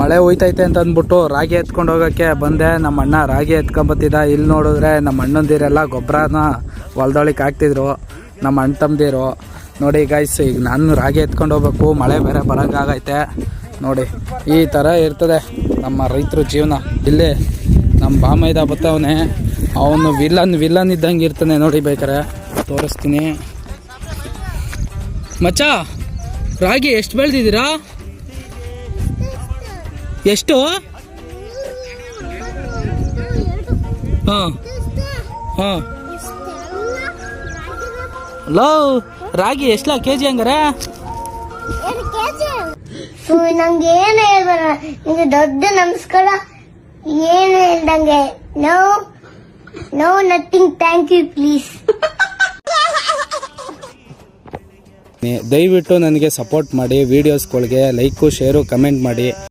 ಮಳೆ ಹೋಯ್ತೈತೆ ಅಂತ ಅಂದ್ಬಿಟ್ಟು ರಾಗಿ ಎತ್ಕೊಂಡು ಹೋಗೋಕ್ಕೆ ಬಂದೆ. ನಮ್ಮ ಅಣ್ಣ ರಾಗಿ ಎತ್ಕೊಂಬತ್ತಿದ್ದ. ಇಲ್ಲಿ ನೋಡಿದ್ರೆ ನಮ್ಮ ಅಣ್ಣಂದಿರೆಲ್ಲ ಗೊಬ್ಬರನ ಹೊಲ್ದೊಳಿಗೆ ಹಾಕ್ತಿದ್ರು, ನಮ್ಮ ಅಣ್ಣ ತಮ್ಮದಿರು. ನೋಡಿ ಗೈಸ್, ಈಗ ನಾನು ರಾಗಿ ಎತ್ಕೊಂಡು ಹೋಗ್ಬೇಕು, ಮಳೆ ಬೇರೆ ಬರೋಂಗಾಗೈತೆ. ನೋಡಿ ಈ ಥರ ಇರ್ತದೆ ನಮ್ಮ ರೈತರ ಜೀವನ. ಇಲ್ಲಿ ನಮ್ಮ ಬಾಮೈದ ಬತ್ತವನೇ, ಅವನು ವಿಲನ್ ಇದ್ದಂಗೆ ಇರ್ತಾನೆ. ನೋಡಿ ಬೇಕಾರೆ ತೋರಿಸ್ತೀನಿ. ಮಚ್ಚ, ರಾಗಿ ಎಷ್ಟು ಬೆಳೆದಿದ್ದೀರಾ? ಎಷ್ಟು? ಹಾಂ ಹಾಂ. ಲೋ, ರಾಗಿ ಎಷ್ಟಲ್ಲ ಕೆಜಿ ಹಂಗಾರೆ? ನಂಗೆ ಏನು ಹೇಳ್ಬೇಡ, ನಿಮಗೆ ದೊಡ್ಡ ನಮಸ್ಕಾರ. ಏನು ಹೇಳ್ದಂಗೆ no nothing, thank you please. ದಯವಿಟ್ಟು ನನಗೆ ಸಪೋರ್ಟ್ ಮಾಡಿ, ವೀಡಿಯೋಸ್ಗಳಿಗೆ ಲೈಕು ಶೇರು ಕಮೆಂಟ್ ಮಾಡಿ.